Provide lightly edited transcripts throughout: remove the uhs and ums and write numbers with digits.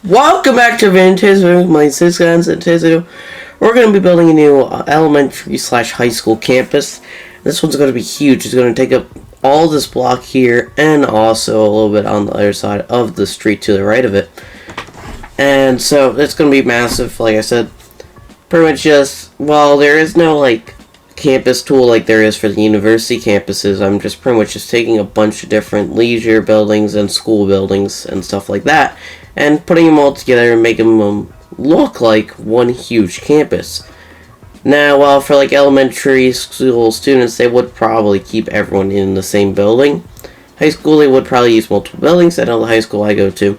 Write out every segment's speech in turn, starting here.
Welcome back to Vintage with my skylines, and today we're going to be building a new elementary slash high school campus. This one's going to be huge. It's going to take up all this block here and also a little bit on the other side of the street to the right of it. And so it's going to be massive, like I said. Pretty much just, well, there is no campus tool like there is for the university campuses. I'm just pretty much just taking a bunch of different leisure buildings and school buildings and stuff like that and putting them all together and making them look like one huge campus. Now, well, for elementary school students, they would probably keep everyone in the same building. High school, they would probably use multiple buildings. I know the high school I go to,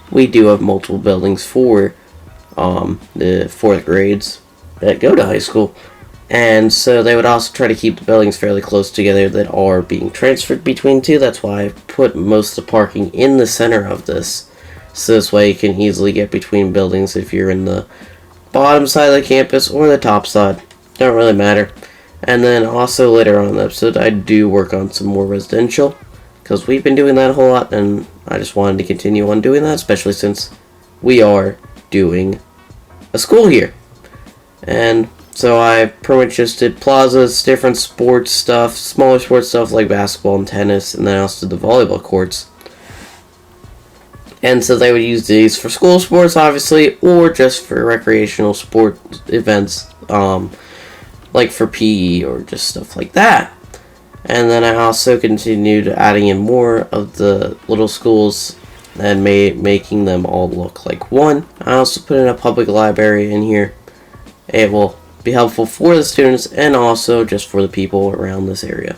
we do have multiple buildings for the fourth grades that go to high school. And so they would also try to keep the buildings fairly close together that are being transferred between two. That's why I put most of the parking in the center of this. So this way you can easily get between buildings if you're in the bottom side of the campus or the top side. Don't really matter. And then also later on in the episode, I do work on some more residential, because we've been doing that a whole lot, and I just wanted to continue on doing that, especially since we are doing a school here. And so I pretty much just did plazas, different sports stuff, smaller sports stuff like basketball and tennis, and then I also did the volleyball courts. And so they would use these for school sports, obviously, or just for recreational sport events, like for PE or just stuff like that. And then I also continued adding in more of the little schools and making them all look like one. I also put in a public library in here. It will be helpful for the students and also just for the people around this area.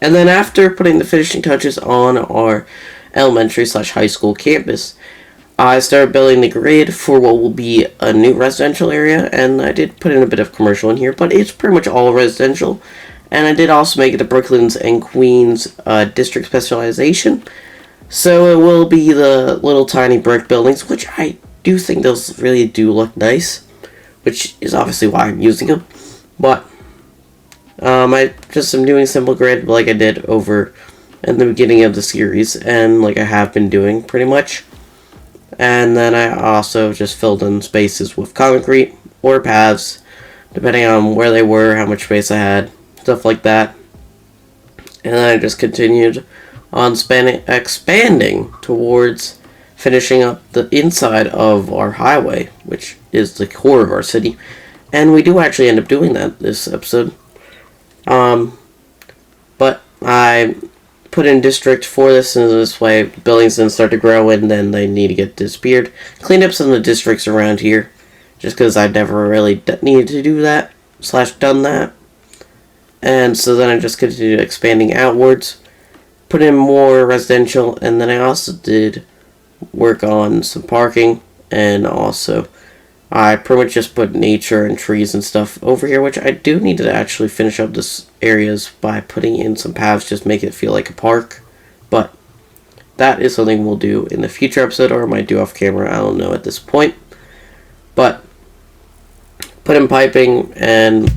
And then after putting the finishing touches on our elementary slash high school campus, I started building the grid for what will be a new residential area, and I did put in a bit of commercial in here, but it's pretty much all residential. And I did also make it the Brooklands and Queens district specialization, so it will be the little tiny brick buildings, which I do think those really do look nice, which is obviously why I'm using them. But I just am doing simple grid like I did over in the beginning of the series, and like I have been doing pretty much. And then I also just filled in spaces with concrete or paths, depending on where they were, how much space I had, stuff like that. And then I just continued on expanding towards finishing up the inside of our highway, which is the core of our city. And we do actually end up doing that this episode. But I put in district for this, and this way buildings then start to grow and then they need to get disappeared. Cleaned up some of the districts around here, just because I'd never really needed to do that, / done that. And so then I just continued expanding outwards, put in more residential, and then I also did work on some parking, and also I pretty much just put nature and trees and stuff over here, which I do need to actually finish up this areas by putting in some paths, just make it feel like a park. But that is something we'll do in the future episode, or I might do off camera, I don't know at this point. But put in piping and